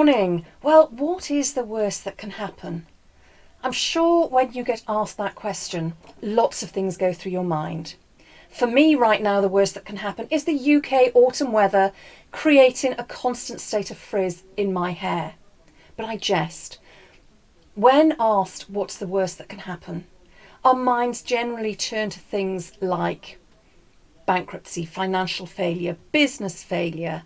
morning. Well, what is the worst that can happen? I'm sure when you get asked that question, lots of things go through your mind. For me right now, the worst that can happen is the UK autumn weather creating a constant state of frizz in my hair. But I jest. When asked what's the worst that can happen, our minds generally turn to things like bankruptcy, financial failure, business failure,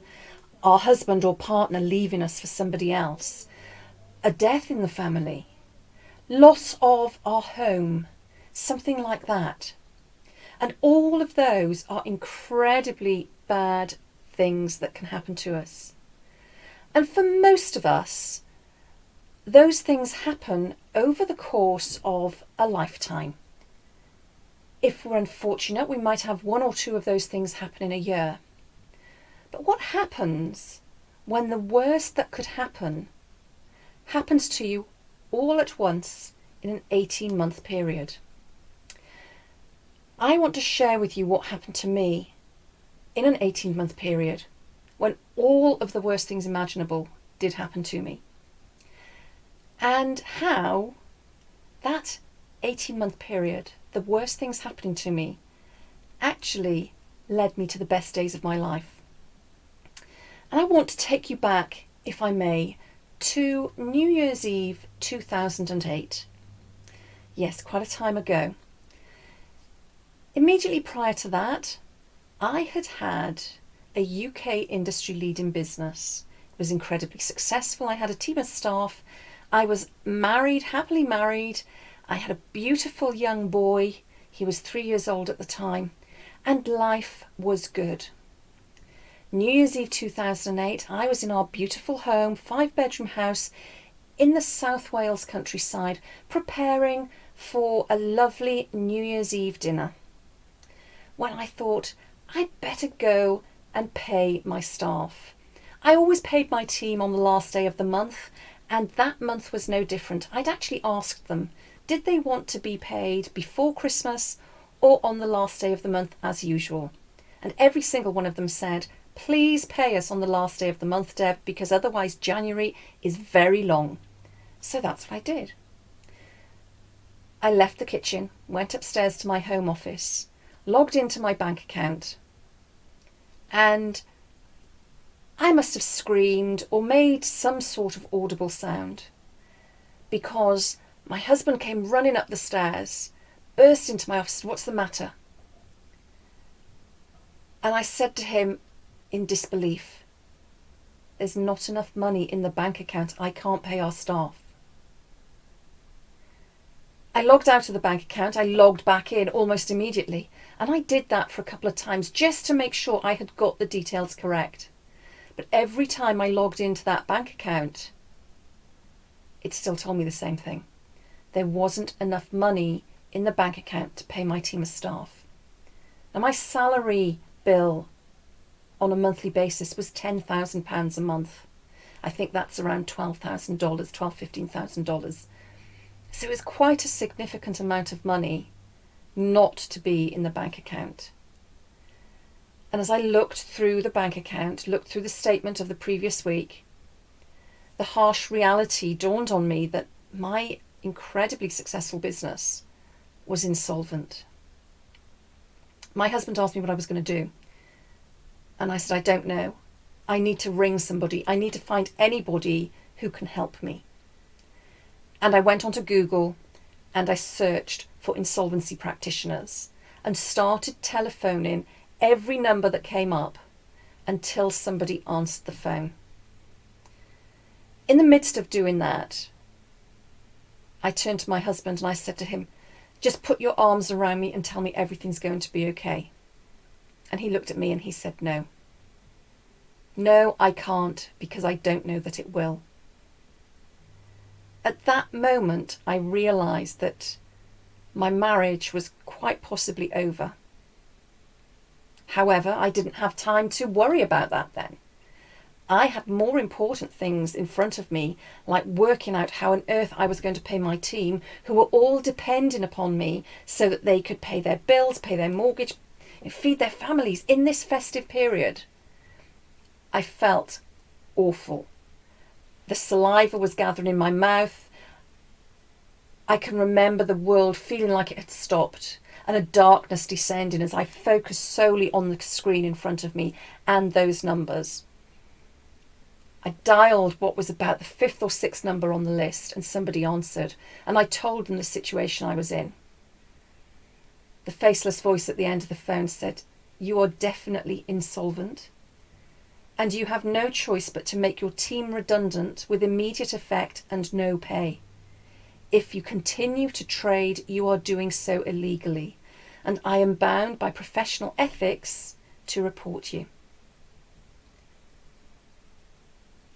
our husband or partner leaving us for somebody else, a death in the family, loss of our home, something like that. And all of those are incredibly bad things that can happen to us. And for most of us, those things happen over the course of a lifetime. If we're unfortunate, we might have one or two of those things happen in a year. But what happens when the worst that could happen happens to you all at once in an 18-month period? I want to share with you what happened to me in an 18-month period when all of the worst things imaginable did happen to me, and how that 18-month period, the worst things happening to me, actually led me to the best days of my life. And I want to take you back, if I may, to New Year's Eve 2008. Yes, quite a time ago. Immediately prior to that, I had had a UK industry leading business. It was incredibly successful. I had a team of staff. I was married, happily married. I had a beautiful young boy. He was 3 years old at the time, and life was good. New Year's Eve 2008, I was in our beautiful home, 5-bedroom house in the South Wales countryside, preparing for a lovely New Year's Eve dinner, when I thought I'd better go and pay my staff. I always paid my team on the last day of the month, and that month was no different. I'd actually asked them, did they want to be paid before Christmas or on the last day of the month as usual? And every single one of them said, please pay us on the last day of the month, Deb, because otherwise January is very long. So that's what I did. I left the kitchen, went upstairs to my home office, logged into my bank account, and I must have screamed or made some sort of audible sound, because my husband came running up the stairs, burst into my office, what's the matter? And I said to him in disbelief, there's not enough money in the bank account. I can't pay our staff. I logged out of the bank account. I logged back in almost immediately. And I did that for a couple of times just to make sure I had got the details correct. But every time I logged into that bank account, it still told me the same thing. There wasn't enough money in the bank account to pay my team of staff. Now, my salary bill on a monthly basis was £10,000 a month. I think that's around $12,000, $15,000. So it was quite a significant amount of money not to be in the bank account. And as I looked through the bank account, looked through the statement of the previous week, the harsh reality dawned on me that my incredibly successful business was insolvent. My husband asked me what I was going to do. And I said, I don't know. I need to ring somebody. I need to find anybody who can help me. And I went onto Google and I searched for insolvency practitioners and started telephoning every number that came up until somebody answered the phone. In the midst of doing that, I turned to my husband and I said to him, just put your arms around me and tell me everything's going to be okay. And he looked at me and he said, no. No, I can't, because I don't know that it will. At that moment, I realised that my marriage was quite possibly over. However, I didn't have time to worry about that then. I had more important things in front of me, like working out how on earth I was going to pay my team, who were all depending upon me so that they could pay their bills, pay their mortgage, and feed their families in this festive period. I felt awful. The saliva was gathering in my mouth. I can remember the world feeling like it had stopped and a darkness descending as I focused solely on the screen in front of me and those numbers. I dialed what was about the 5th or 6th number on the list, and somebody answered, and I told them the situation I was in. The faceless voice at the end of the phone said, "You are definitely insolvent, and you have no choice but to make your team redundant with immediate effect and no pay. If you continue to trade, you are doing so illegally, and I am bound by professional ethics to report you."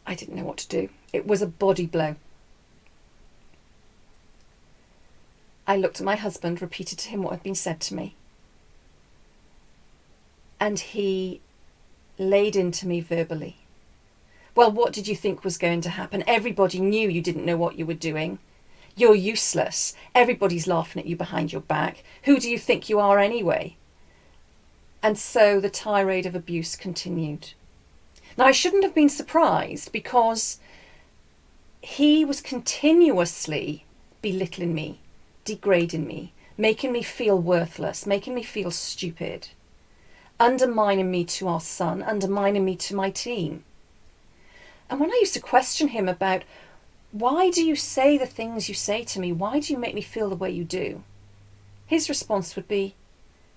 I didn't know what to do. It was a body blow. I looked at my husband, repeated to him what had been said to me, and he laid into me verbally. "Well, what did you think was going to happen? Everybody knew you didn't know what you were doing. You're useless. Everybody's laughing at you behind your back. Who do you think you are anyway?" And so the tirade of abuse continued. Now, I shouldn't have been surprised, because he was continuously belittling me, degrading me, making me feel worthless, making me feel stupid, undermining me to our son, undermining me to my team. And when I used to question him about, "Why do you say the things you say to me? Why do you make me feel the way you do?" his response would be,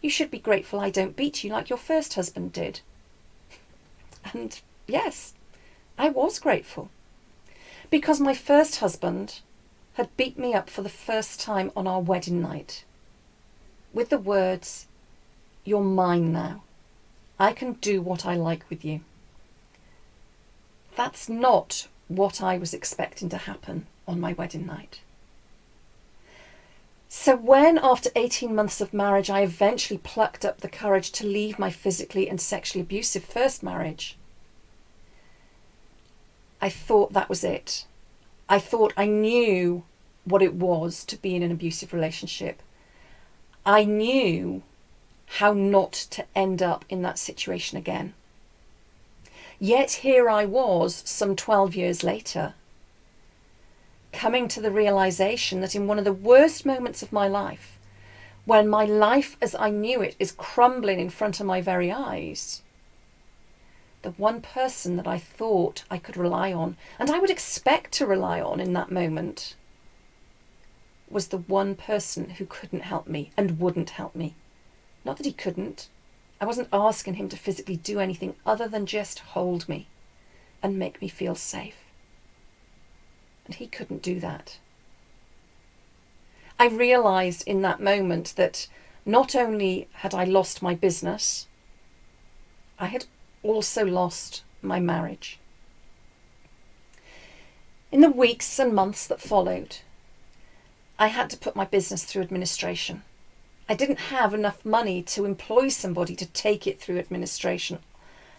"You should be grateful I don't beat you like your first husband did." And yes, I was grateful, because my first husband had beat me up for the first time on our wedding night with the words, "You're mine now. I can do what I like with you." That's not what I was expecting to happen on my wedding night. So when, after 18 months of marriage, I eventually plucked up the courage to leave my physically and sexually abusive first marriage, I thought that was it. I thought I knew what it was to be in an abusive relationship. I knew how not to end up in that situation again. Yet here I was, some 12 years later, coming to the realization that in one of the worst moments of my life, when my life as I knew it is crumbling in front of my very eyes, the one person that I thought I could rely on, and I would expect to rely on in that moment, was the one person who couldn't help me and wouldn't help me. Not that he couldn't. I wasn't asking him to physically do anything other than just hold me and make me feel safe. And he couldn't do that. I realised in that moment that not only had I lost my business, I had also lost my marriage. In the weeks and months that followed, I had to put my business through administration. I didn't have enough money to employ somebody to take it through administration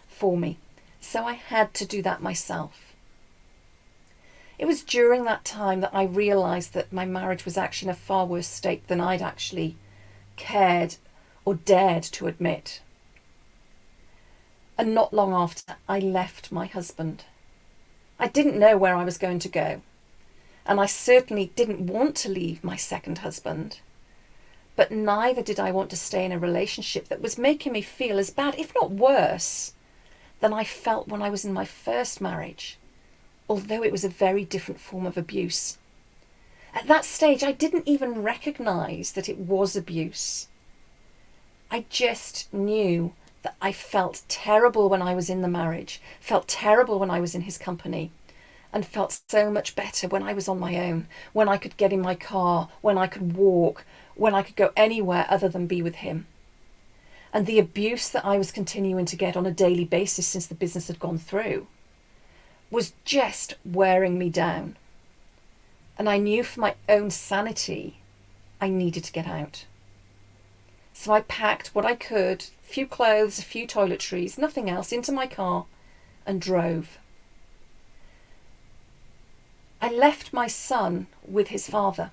for me, so I had to do that myself. It was during that time that I realised that my marriage was actually in a far worse state than I'd actually cared or dared to admit. And not long after, I left my husband. I didn't know where I was going to go, and I certainly didn't want to leave my second husband, but neither did I want to stay in a relationship that was making me feel as bad, if not worse, than I felt when I was in my first marriage, although it was a very different form of abuse. At that stage, I didn't even recognise that it was abuse. I just knew that I felt terrible when I was in the marriage, felt terrible when I was in his company, and felt so much better when I was on my own, when I could get in my car, when I could walk, when I could go anywhere other than be with him. And the abuse that I was continuing to get on a daily basis since the business had gone through was just wearing me down. And I knew for my own sanity, I needed to get out. So I packed what I could, a few clothes, a few toiletries, nothing else, into my car and drove. I left my son with his father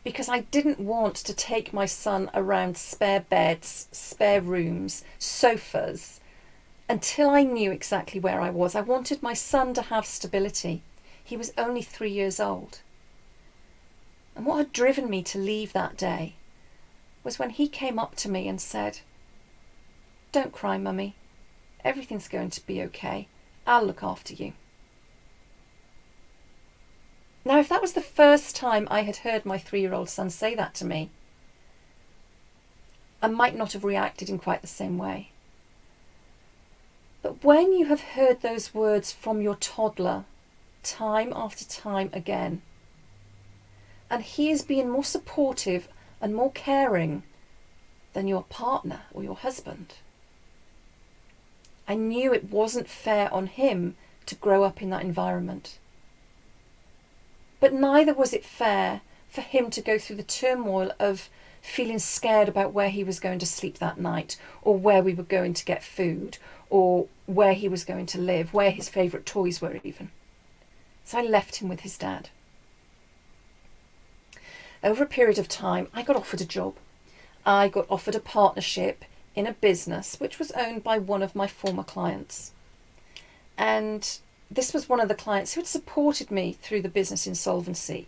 because I didn't want to take my son around spare beds, spare rooms, sofas, until I knew exactly where I was. I wanted my son to have stability. He was only 3 years old. And what had driven me to leave that day was when he came up to me and said, "Don't cry, Mummy. Everything's going to be okay. I'll look after you." Now, if that was the first time I had heard my 3-year-old son say that to me, I might not have reacted in quite the same way. But when you have heard those words from your toddler time after time again, and he is being more supportive and more caring than your partner or your husband, I knew it wasn't fair on him to grow up in that environment. But neither was it fair for him to go through the turmoil of feeling scared about where he was going to sleep that night, or where we were going to get food, or where he was going to live, where his favourite toys were even. So I left him with his dad. Over a period of time, I got offered a job. I got offered a partnership in a business which was owned by one of my former clients. And this was one of the clients who had supported me through the business insolvency.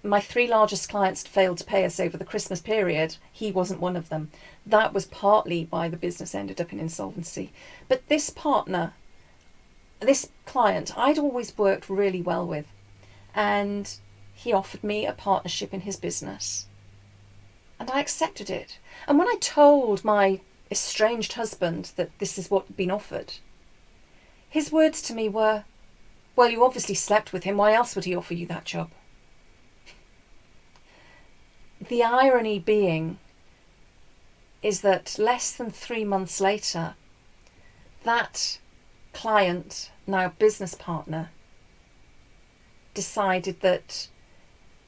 My 3 largest clients had failed to pay us over the Christmas period. He wasn't one of them. That was partly why the business ended up in insolvency. But this partner, this client, I'd always worked really well with. And he offered me a partnership in his business. And I accepted it. And when I told my estranged husband that this is what had been offered, his words to me were, "Well, you obviously slept with him. Why else would he offer you that job?" The irony being is that less than 3 months later, that client, now business partner, decided that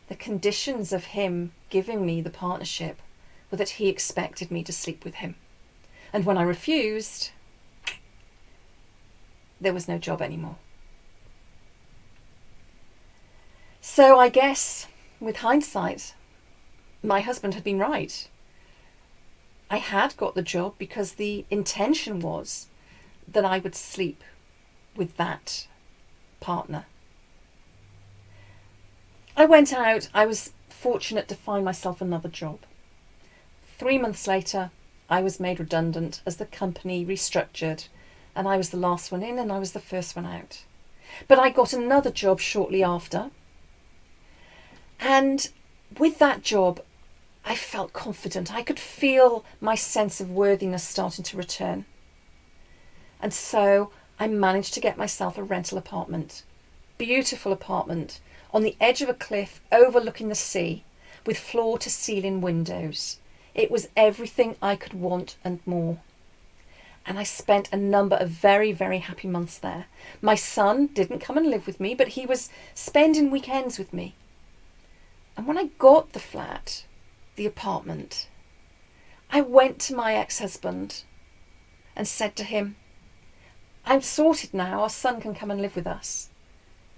the conditions of him giving me the partnership were that he expected me to sleep with him. And when I refused, there was no job anymore. So I guess, with hindsight, my husband had been right. I had got the job because the intention was that I would sleep with that partner. I went out. I was fortunate to find myself another job. 3 months later, I was made redundant as the company restructured, and I was the last one in and I was the first one out. But I got another job shortly after. And with that job, I felt confident. I could feel my sense of worthiness starting to return. And so I managed to get myself a rental apartment. Beautiful apartment on the edge of a cliff overlooking the sea with floor to ceiling windows. It was everything I could want and more. And I spent a number of very, very happy months there. My son didn't come and live with me, but he was spending weekends with me. And when I got the flat, the apartment, I went to my ex-husband and said to him, "I'm sorted now, our son can come and live with us."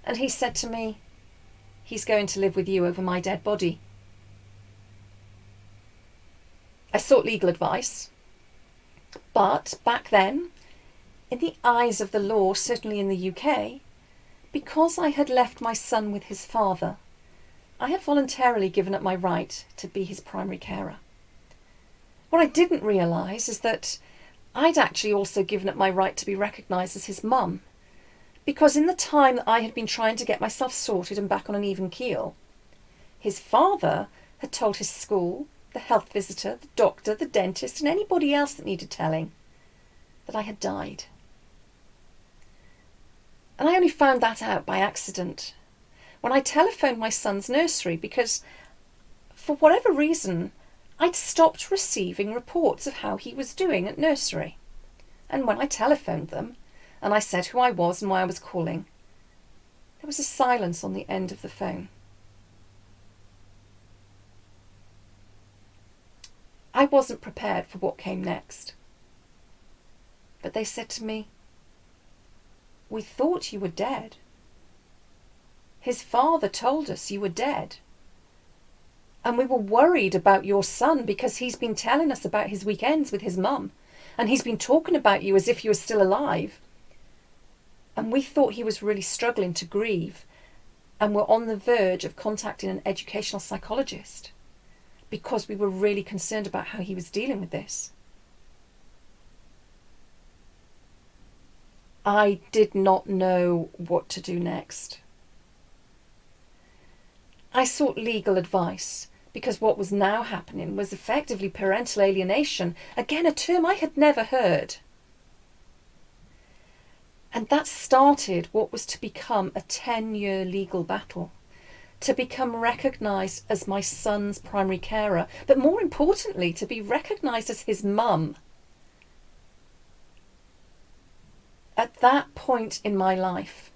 And he said to me, "He's going to live with you over my dead body." I sought legal advice, but back then, in the eyes of the law, certainly in the UK, because I had left my son with his father, I had voluntarily given up my right to be his primary carer. What I didn't realise is that I'd actually also given up my right to be recognised as his mum, because in the time that I had been trying to get myself sorted and back on an even keel, his father had told his school, the health visitor, the doctor, the dentist, and anybody else that needed telling that I had died. And I only found that out by accident when I telephoned my son's nursery, because for whatever reason I'd stopped receiving reports of how he was doing at nursery. And when I telephoned them and I said who I was and why I was calling, there was a silence on the end of the phone. I wasn't prepared for what came next. But they said to me, "We thought you were dead. His father told us you were dead. And we were worried about your son because he's been telling us about his weekends with his mum. and he's been talking about you as if you were still alive. And we thought he was really struggling to grieve, and were on the verge of contacting an educational psychologist because we were really concerned about how he was dealing with this. I did not know what to do next. I sought legal advice because what was now happening was effectively parental alienation, again a term I had never heard. And that started what was to become a 10-year legal battle, to become recognised as my son's primary carer, but more importantly, to be recognised as his mum. At that point in my life,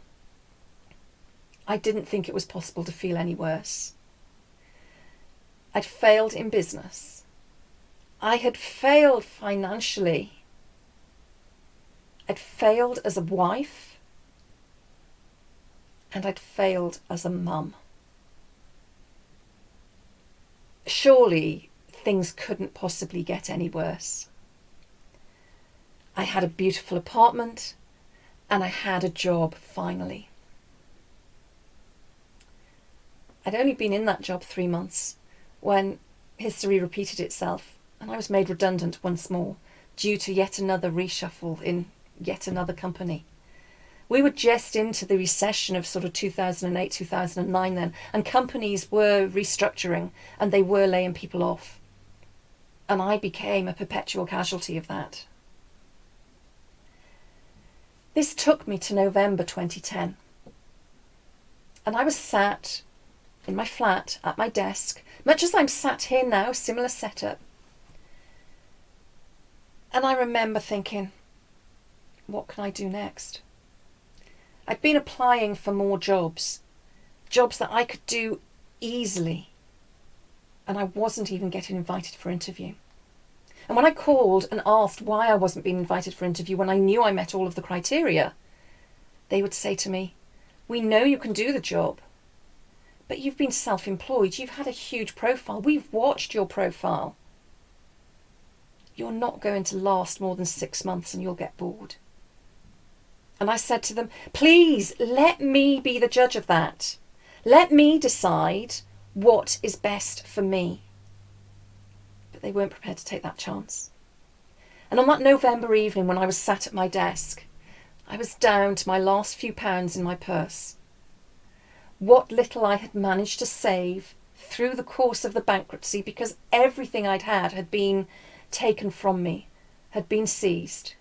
I didn't think it was possible to feel any worse. I'd failed in business. I had failed financially. I'd failed as a wife. And I'd failed as a mum. Surely things couldn't possibly get any worse. I had a beautiful apartment and I had a job finally. I'd only been in that job 3 months when history repeated itself and I was made redundant once more due to yet another reshuffle in yet another company. We were just into the recession of sort of 2008, 2009 then, and companies were restructuring and they were laying people off. And I became a perpetual casualty of that. This took me to November 2010. And I was sat in my flat at my desk, much as I'm sat here now, similar setup. And I remember thinking, what can I do next? I'd been applying for more jobs that I could do easily, and I wasn't even getting invited for interview. And when I called and asked why I wasn't being invited for interview when I knew I met all of the criteria, they would say to me, we know you can do the job, but you've been self-employed, you've had a huge profile, we've watched your profile. You're not going to last more than 6 months and you'll get bored. And I said to them, please let me be the judge of that. Let me decide what is best for me. But they weren't prepared to take that chance. And on that November evening when I was sat at my desk, I was down to my last few pounds in my purse. What little I had managed to save through the course of the bankruptcy, because everything I'd had been taken from me, had been seized.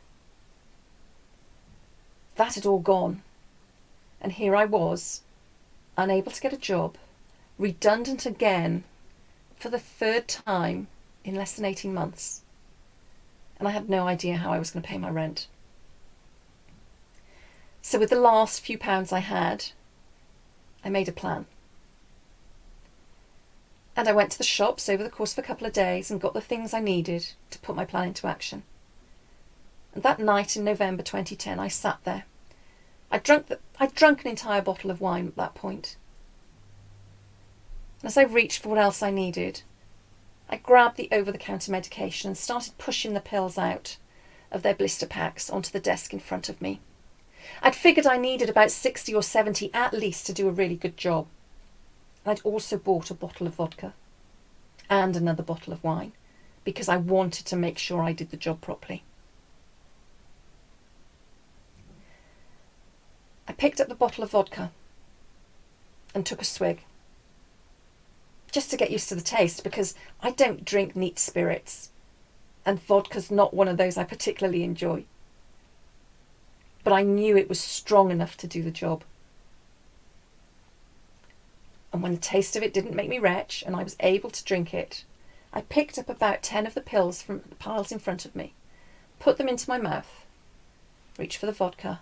That had all gone. And here I was, unable to get a job, redundant again for the 3rd time in less than 18 months. And I had no idea how I was going to pay my rent. So with the last few pounds I had, I made a plan. And I went to the shops over the course of a couple of days and got the things I needed to put my plan into action. And that night in November 2010, I sat there. I'd drunk an entire bottle of wine at that point. And as I reached for what else I needed, I grabbed the over-the-counter medication and started pushing the pills out of their blister packs onto the desk in front of me. I'd figured I needed about 60 or 70 at least to do a really good job. I'd also bought a bottle of vodka and another bottle of wine because I wanted to make sure I did the job properly. I picked up the bottle of vodka and took a swig, just to get used to the taste, because I don't drink neat spirits and vodka's not one of those I particularly enjoy. But I knew it was strong enough to do the job. And when the taste of it didn't make me retch and I was able to drink it, I picked up about 10 of the pills from the piles in front of me, put them into my mouth, reached for the vodka.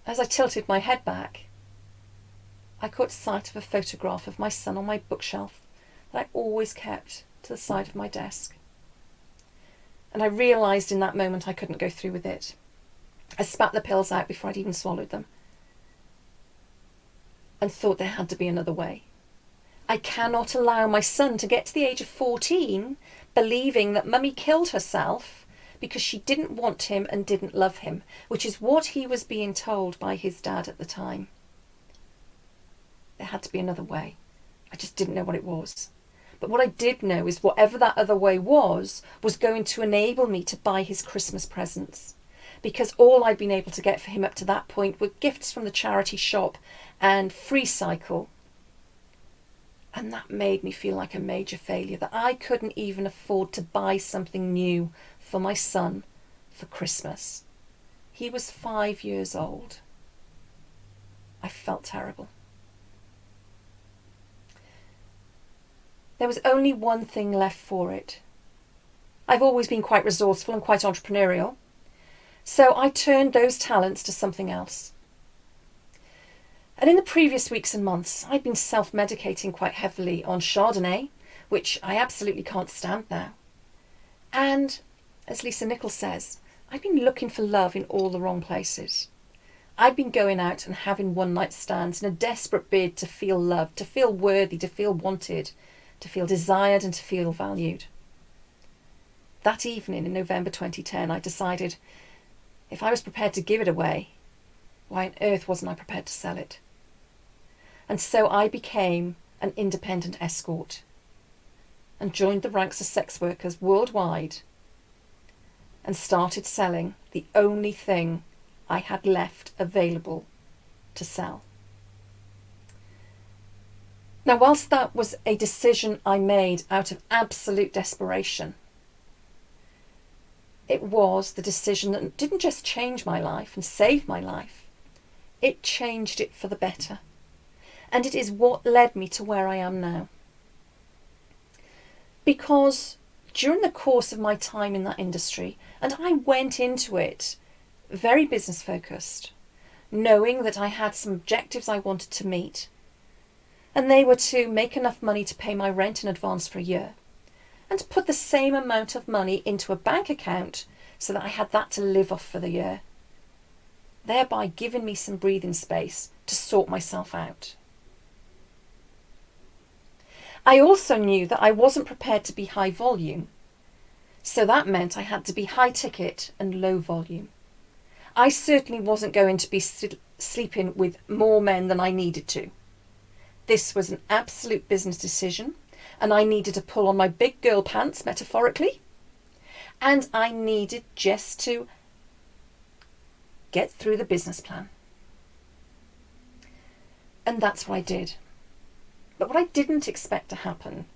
As I tilted my head back, I caught sight of a photograph of my son on my bookshelf that I always kept to the side of my desk. And I realised in that moment I couldn't go through with it. I spat the pills out before I'd even swallowed them and thought there had to be another way. I cannot allow my son to get to the age of 14 believing that mummy killed herself because she didn't want him and didn't love him, which is what he was being told by his dad at the time. There had to be another way. I just didn't know what it was. But what I did know is whatever that other way was going to enable me to buy his Christmas presents. Because all I'd been able to get for him up to that point were gifts from the charity shop and free cycle. And that made me feel like a major failure, that I couldn't even afford to buy something new for my son for Christmas. He was 5 years old. I felt terrible. There was only one thing left for it. I've always been quite resourceful and quite entrepreneurial, so I turned those talents to something else. And in the previous weeks and months, I'd been self-medicating quite heavily on Chardonnay, which I absolutely can't stand now. And, as Lisa Nichols says, I'd been looking for love in all the wrong places. I'd been going out and having one-night stands in a desperate bid to feel loved, to feel worthy, to feel wanted, to feel desired and to feel valued. That evening in November 2010, I decided if I was prepared to give it away, why on earth wasn't I prepared to sell it? And so I became an independent escort and joined the ranks of sex workers worldwide and started selling the only thing I had left available to sell. Now, whilst that was a decision I made out of absolute desperation, it was the decision that didn't just change my life and save my life, it changed it for the better. And it is what led me to where I am now. Because during the course of my time in that industry, and I went into it very business focused, knowing that I had some objectives I wanted to meet, and they were to make enough money to pay my rent in advance for a year, and to put the same amount of money into a bank account so that I had that to live off for the year, thereby giving me some breathing space to sort myself out. I also knew that I wasn't prepared to be high volume, so that meant I had to be high ticket and low volume. I certainly wasn't going to be sleeping with more men than I needed to. This was an absolute business decision, and I needed to pull on my big girl pants, metaphorically, and I needed just to get through the business plan. And that's what I did. But what I didn't expect to happen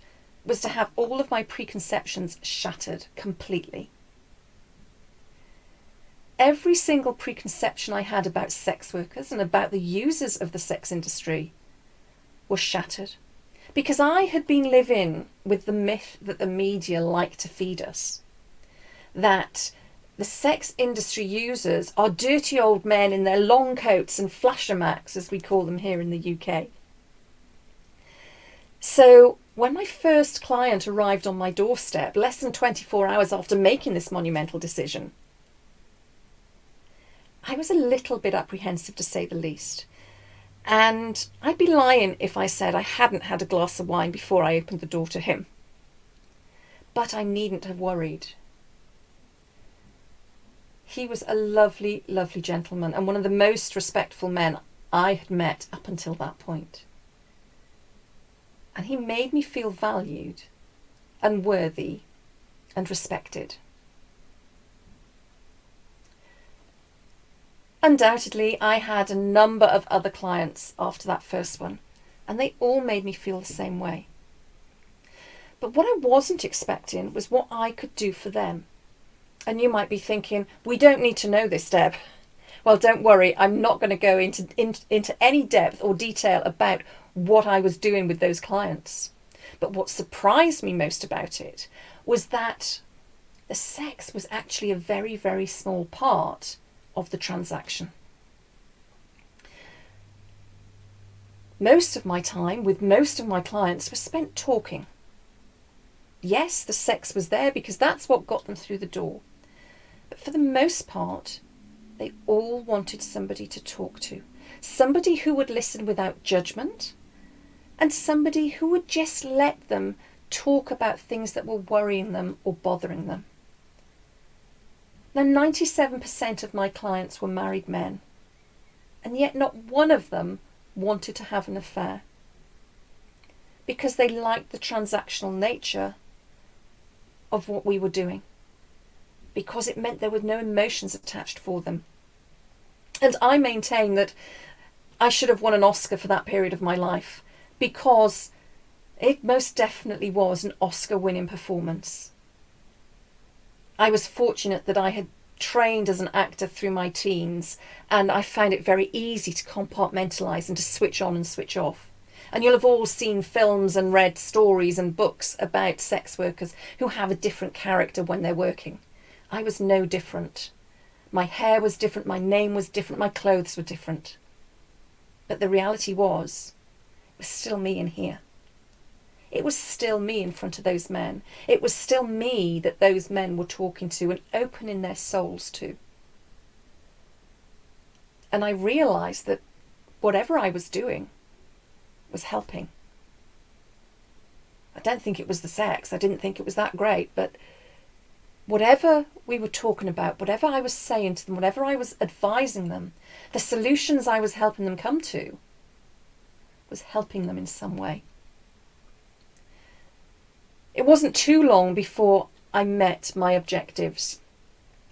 was to have all of my preconceptions shattered completely. Every single preconception I had about sex workers and about the users of the sex industry was shattered, because I had been living with the myth that the media like to feed us, that the sex industry users are dirty old men in their long coats and flasher macs, as we call them here in the UK. So when my first client arrived on my doorstep, less than 24 hours after making this monumental decision, I was a little bit apprehensive, to say the least. And I'd be lying if I said I hadn't had a glass of wine before I opened the door to him. But I needn't have worried. He was a lovely, lovely gentleman and one of the most respectful men I had met up until that point. And he made me feel valued and worthy and respected. Undoubtedly, I had a number of other clients after that first one, and they all made me feel the same way. But what I wasn't expecting was what I could do for them. And you might be thinking, we don't need to know this, Deb. Well, don't worry, I'm not going to go into any depth or detail about what I was doing with those clients. But what surprised me most about it was that the sex was actually a very, very small part of the transaction. Most of my time with most of my clients was spent talking. Yes, the sex was there because that's what got them through the door. But for the most part, they all wanted somebody to talk to. Somebody who would listen without judgment. and somebody who would just let them talk about things that were worrying them or bothering them. Now, 97% of my clients were married men, and yet not one of them wanted to have an affair because they liked the transactional nature of what we were doing, because it meant there were no emotions attached for them. And I maintain that I should have won an Oscar for that period of my life, because it most definitely was an Oscar-winning performance. I was fortunate that I had trained as an actor through my teens, and I found it very easy to compartmentalise and to switch on and switch off. And you'll have all seen films and read stories and books about sex workers who have a different character when they're working. I was no different. My hair was different, my name was different, my clothes were different. But the reality was, it was still me in here. It was still me in front of those men. It was still me that those men were talking to and opening their souls to. And I realised that whatever I was doing was helping. I don't think it was the sex. I didn't think it was that great. But whatever we were talking about, whatever I was saying to them, whatever I was advising them, the solutions I was helping them come to was helping them in some way. It wasn't too long before I met my objectives.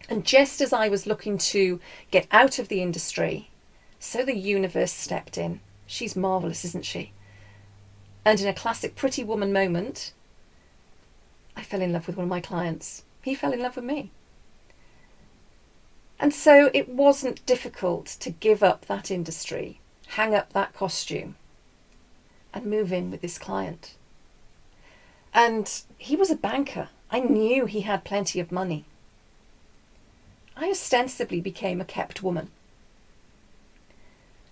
And just as I was looking to get out of the industry, so the universe stepped in. She's marvellous, isn't she? And in a classic Pretty Woman moment, I fell in love with one of my clients. He fell in love with me. And so it wasn't difficult to give up that industry, hang up that costume, and move in with this client. And he was a banker. I knew he had plenty of money. I ostensibly became a kept woman.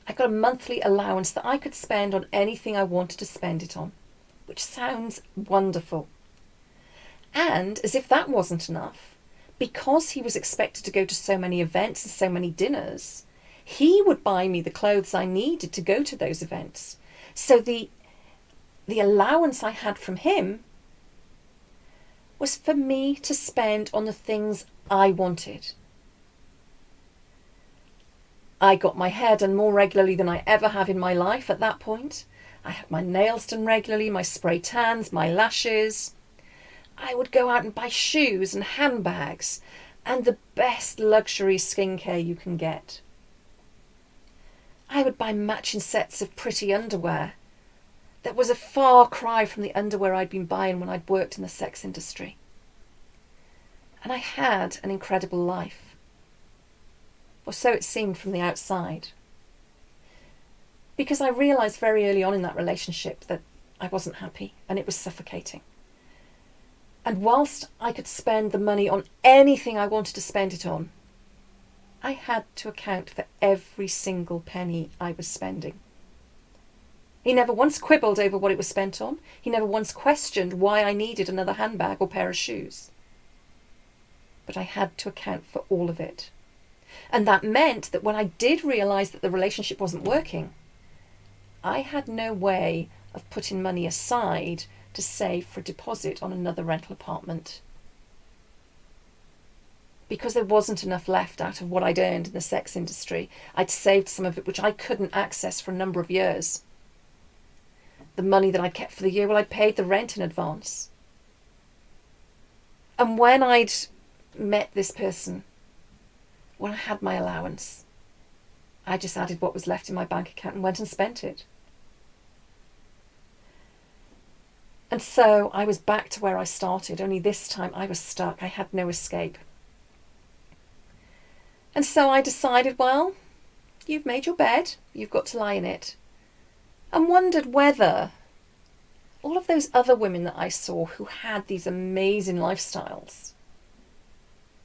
I got a monthly allowance that I could spend on anything I wanted to spend it on, which sounds wonderful. And as if that wasn't enough, because he was expected to go to so many events and so many dinners, he would buy me the clothes I needed to go to those events. So the allowance I had from him was for me to spend on the things I wanted. I got my hair done more regularly than I ever have in my life at that point. I had my nails done regularly, my spray tans, my lashes. I would go out and buy shoes and handbags and the best luxury skincare you can get. I would buy matching sets of pretty underwear that was a far cry from the underwear I'd been buying when I'd worked in the sex industry. And I had an incredible life. Or so it seemed from the outside. Because I realised very early on in that relationship that I wasn't happy and it was suffocating. And whilst I could spend the money on anything I wanted to spend it on, I had to account for every single penny I was spending. He never once quibbled over what it was spent on. He never once questioned why I needed another handbag or pair of shoes. But I had to account for all of it. And that meant that when I did realise that the relationship wasn't working, I had no way of putting money aside to save for a deposit on another rental apartment. Because there wasn't enough left out of what I'd earned in the sex industry, I'd saved some of it which I couldn't access for a number of years. The money that I'd kept for the year, well, I'd paid the rent in advance. And when I'd met this person, when I had my allowance, I just added what was left in my bank account and went and spent it. And so I was back to where I started, only this time I was stuck. I had no escape. And so I decided, well, you've made your bed, you've got to lie in it. And wondered whether all of those other women that I saw who had these amazing lifestyles,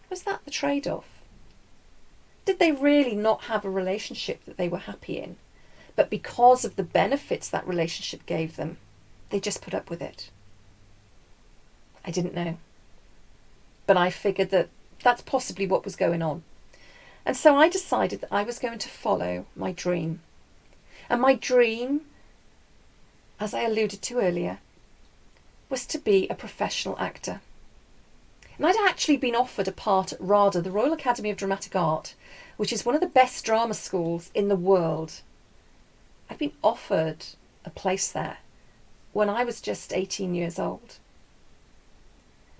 was that the trade-off? Did they really not have a relationship that they were happy in? But because of the benefits that relationship gave them, they just put up with it. I didn't know. But I figured that that's possibly what was going on. And so I decided that I was going to follow my dream. And my dream as I alluded to earlier, was to be a professional actor. And I'd actually been offered a part at RADA, the Royal Academy of Dramatic Art, which is one of the best drama schools in the world. I'd been offered a place there when I was just 18 years old.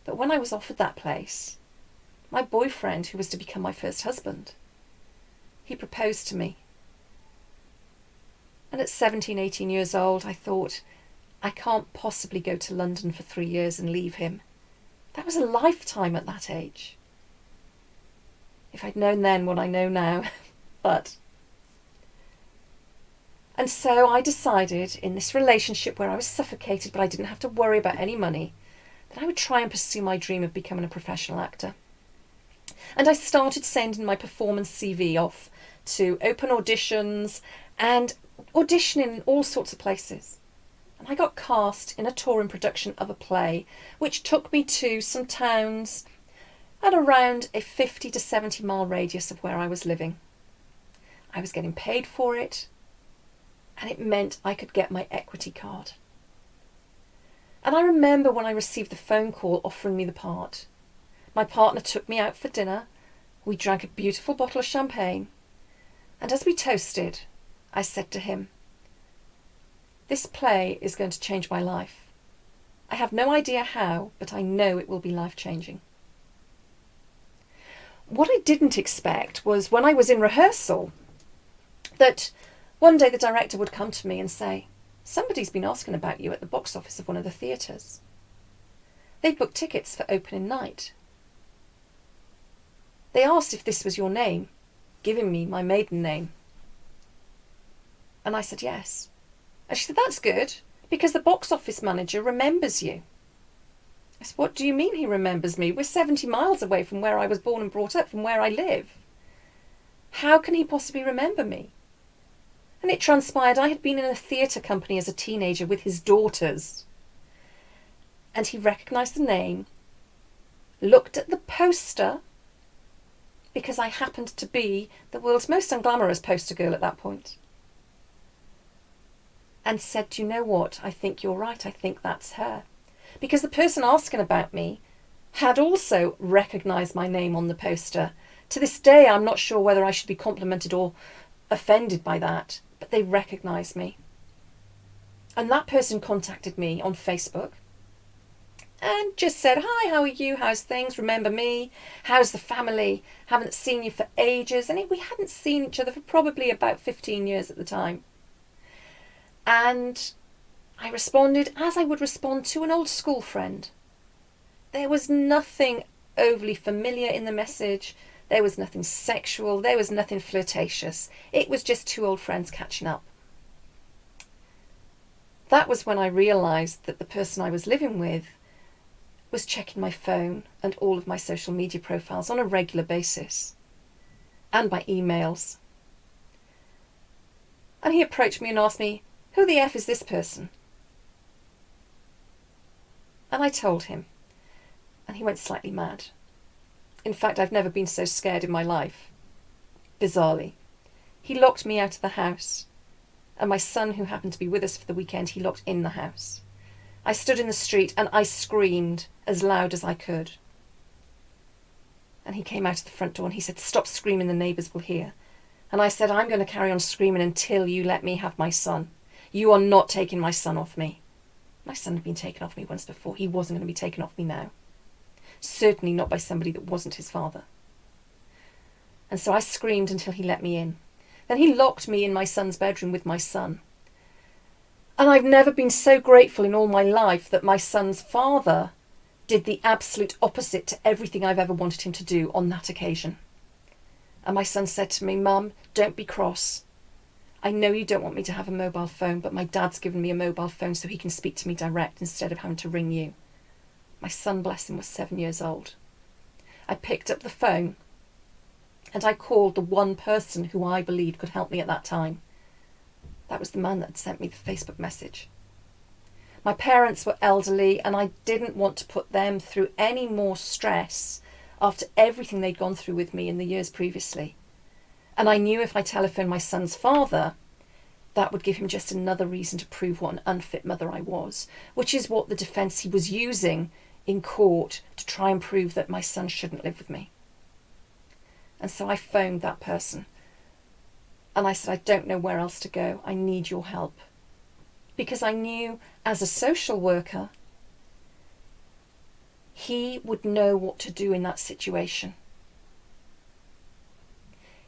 But when I was offered that place, my boyfriend, who was to become my first husband, he proposed to me. And at 17, 18 years old, I thought, I can't possibly go to London for 3 years and leave him. That was a lifetime at that age. If I'd known then what I know now, but... And so I decided, in this relationship where I was suffocated but I didn't have to worry about any money, that I would try and pursue my dream of becoming a professional actor. And I started sending my performance CV off to open auditions and auditioning in all sorts of places. And I got cast in a touring production of a play, which took me to some towns at around a 50 to 70 mile radius of where I was living. I was getting paid for it, and it meant I could get my equity card. And I remember when I received the phone call offering me the part. My partner took me out for dinner. We drank a beautiful bottle of champagne. And as we toasted, I said to him, "This play is going to change my life. I have no idea how, but I know it will be life-changing." What I didn't expect was when I was in rehearsal that one day the director would come to me and say, "Somebody's been asking about you at the box office of one of the theatres. They've booked tickets for opening night. They asked if this was your name, giving me my maiden name." And I said yes. And she said, "That's good, because the box office manager remembers you." I said, "What do you mean he remembers me? We're 70 miles away from where I was born and brought up, from where I live. How can he possibly remember me?" And it transpired I had been in a theatre company as a teenager with his daughters. And he recognised the name, looked at the poster, because I happened to be the world's most unglamorous poster girl at that point, and said, "Do you know what? I think you're right. I think that's her." Because the person asking about me had also recognised my name on the poster. To this day, I'm not sure whether I should be complimented or offended by that, but they recognised me. And that person contacted me on Facebook and just said, "Hi, how are you? How's things? Remember me? How's the family? Haven't seen you for ages." And we hadn't seen each other for probably about 15 years at the time. And I responded as I would respond to an old school friend. There was nothing overly familiar in the message. There was nothing sexual. There was nothing flirtatious. It was just two old friends catching up. That was when I realised that the person I was living with was checking my phone and all of my social media profiles on a regular basis, and my emails. And he approached me and asked me, "Who the F is this person?" And I told him, and he went slightly mad. In fact, I've never been so scared in my life. Bizarrely. He locked me out of the house, and my son, who happened to be with us for the weekend, he locked in the house. I stood in the street and I screamed as loud as I could. And he came out of the front door and he said, "Stop screaming, the neighbours will hear." And I said, "I'm going to carry on screaming until you let me have my son. You are not taking my son off me." My son had been taken off me once before. He wasn't going to be taken off me now. Certainly not by somebody that wasn't his father. And so I screamed until he let me in. Then he locked me in my son's bedroom with my son. And I've never been so grateful in all my life that my son's father did the absolute opposite to everything I've ever wanted him to do on that occasion. And my son said to me, "Mum, don't be cross. I know you don't want me to have a mobile phone, but my dad's given me a mobile phone so he can speak to me direct instead of having to ring you." My son, bless him, was 7 years old. I picked up the phone and I called the one person who I believed could help me at that time. That was the man that had sent me the Facebook message. My parents were elderly and I didn't want to put them through any more stress after everything they'd gone through with me in the years previously. And I knew if I telephoned my son's father, that would give him just another reason to prove what an unfit mother I was, which is what the defence he was using in court to try and prove that my son shouldn't live with me. And so I phoned that person and I said, I don't know where else to go. I need your help. Because I knew as a social worker, he would know what to do in that situation.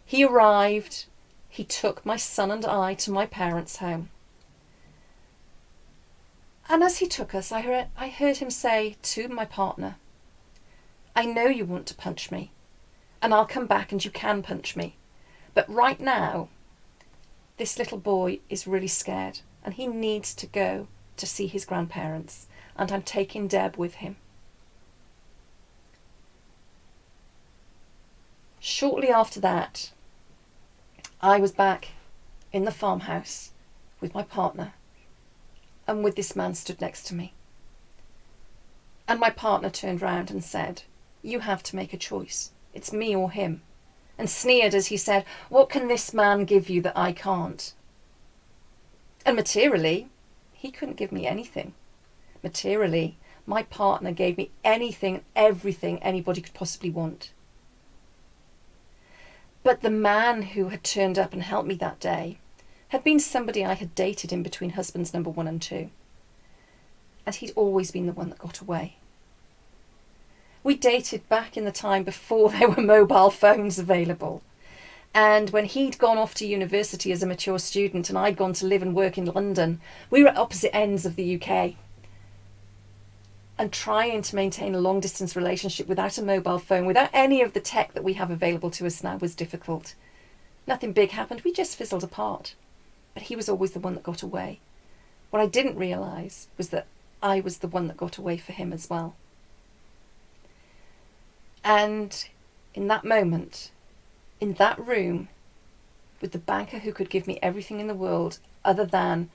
He arrived, he took my son and I to my parents' home. And as he took us, I heard him say to my partner, I know you want to punch me, and I'll come back and you can punch me. But right now, this little boy is really scared and he needs to go to see his grandparents, and I'm taking Deb with him. Shortly after that, I was back in the farmhouse with my partner, and with this man stood next to me. And my partner turned round and said, you have to make a choice. It's me or him. And sneered as he said, what can this man give you that I can't? And materially, he couldn't give me anything. Materially, my partner gave me anything, everything anybody could possibly want. But the man who had turned up and helped me that day had been somebody I had dated in between husbands number 1 and 2. And he'd always been the one that got away. We dated back in the time before there were mobile phones available. And when he'd gone off to university as a mature student and I'd gone to live and work in London, we were at opposite ends of the UK. And trying to maintain a long distance relationship without a mobile phone, without any of the tech that we have available to us now, was difficult. Nothing big happened, we just fizzled apart. But he was always the one that got away. What I didn't realise was that I was the one that got away for him as well. And in that moment, in that room, with the banker who could give me everything in the world other than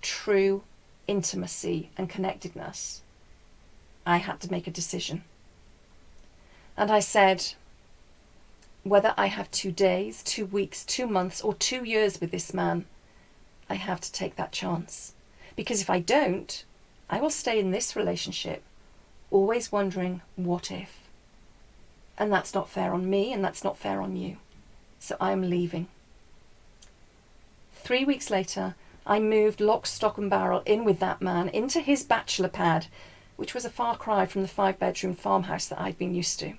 true intimacy and connectedness, I had to make a decision. And I said, whether I have 2 days, 2 weeks, 2 months, or 2 years with this man, I have to take that chance. Because if I don't, I will stay in this relationship, always wondering, what if? And that's not fair on me, and that's not fair on you. So I'm leaving. 3 weeks later, I moved lock, stock and barrel in with that man into his bachelor pad, which was a far cry from the 5-bedroom farmhouse that I'd been used to.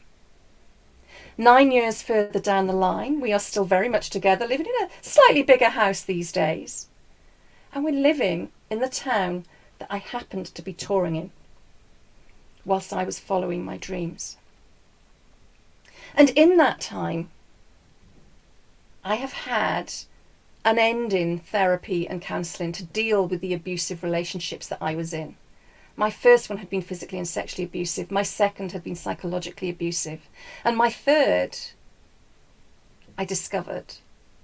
9 years further down the line, we are still very much together, living in a slightly bigger house these days. And we're living in the town that I happened to be touring in, whilst I was following my dreams. And in that time, I have had an end in therapy and counselling to deal with the abusive relationships that I was in. My first one had been physically and sexually abusive. My second had been psychologically abusive. And my third, I discovered,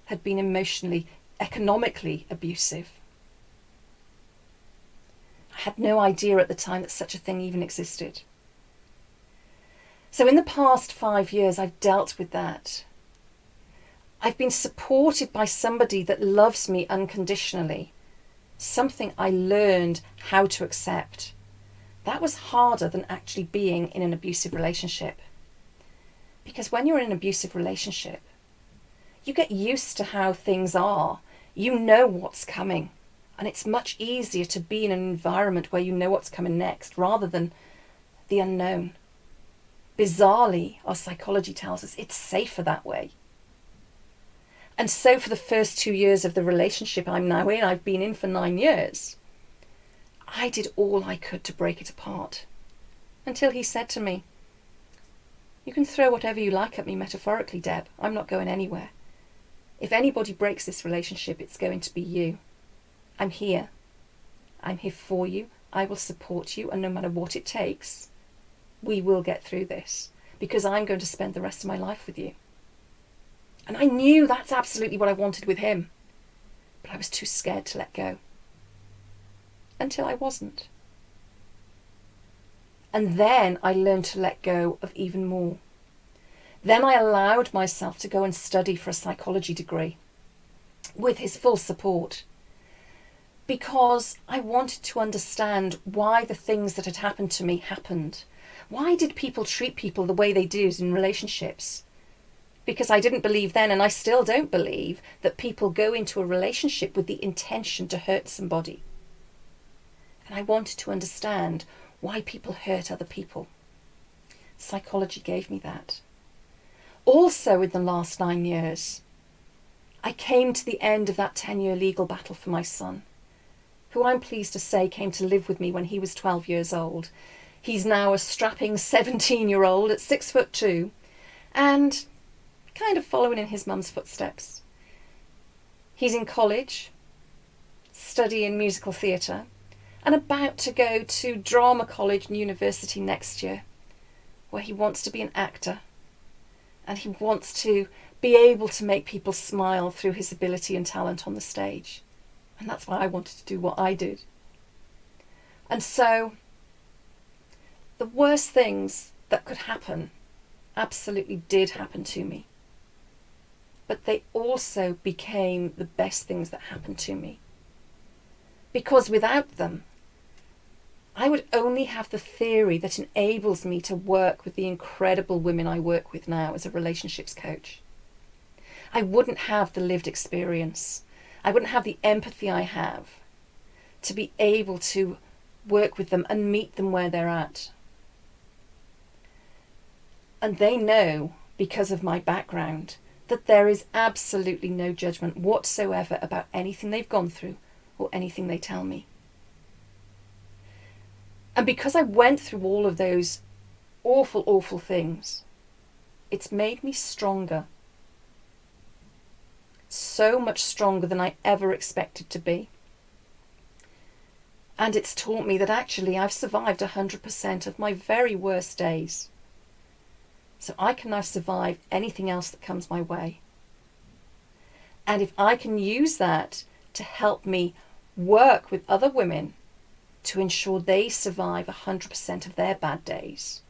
had been emotionally, economically abusive. I had no idea at the time that such a thing even existed. So in the past 5 years, I've dealt with that. I've been supported by somebody that loves me unconditionally, something I learned how to accept. That was harder than actually being in an abusive relationship. Because when you're in an abusive relationship, you get used to how things are. You know what's coming. And it's much easier to be in an environment where you know what's coming next rather than the unknown. Bizarrely, our psychology tells us it's safer that way. And so for the first 2 years of the relationship I'm now in, I've been in for 9 years, I did all I could to break it apart. Until he said to me, you can throw whatever you like at me metaphorically, Deb. I'm not going anywhere. If anybody breaks this relationship, it's going to be you. I'm here. I'm here for you. I will support you. And no matter what it takes, we will get through this. Because I'm going to spend the rest of my life with you. And I knew that's absolutely what I wanted with him. But I was too scared to let go. Until I wasn't. And then I learned to let go of even more. Then I allowed myself to go and study for a psychology degree. with his full support, because I wanted to understand why the things that had happened to me happened. Why did people treat people the way they did in relationships? Because I didn't believe then, and I still don't believe, that people go into a relationship with the intention to hurt somebody. And I wanted to understand why people hurt other people. Psychology gave me that. Also, in the last 9 years, I came to the end of that 10-year legal battle for my son, who I'm pleased to say came to live with me when he was 12 years old. He's now a strapping 17-year-old at 6'2", and kind of following in his mum's footsteps. He's in college, studying musical theatre, and about to go to drama college and university next year, where he wants to be an actor, and he wants to be able to make people smile through his ability and talent on the stage. And that's why I wanted to do what I did. And so the worst things that could happen absolutely did happen to me. But they also became the best things that happened to me. Because without them, I would only have the theory that enables me to work with the incredible women I work with now as a relationships coach. I wouldn't have the lived experience. I wouldn't have the empathy I have to be able to work with them and meet them where they're at. And they know, because of my background, that there is absolutely no judgment whatsoever about anything they've gone through or anything they tell me. And because I went through all of those awful, awful things, it's made me stronger. So much stronger than I ever expected to be. And it's taught me that actually I've survived 100% of my very worst days. So I can now survive anything else that comes my way. And if I can use that to help me work with other women to ensure they survive 100% of their bad days,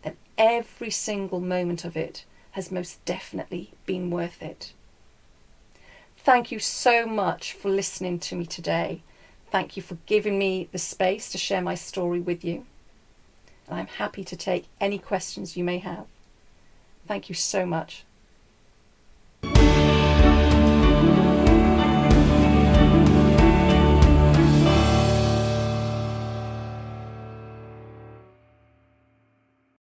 then every single moment of it has most definitely been worth it. Thank you so much for listening to me today. Thank you for giving me the space to share my story with you. And I'm happy to take any questions you may have. Thank you so much.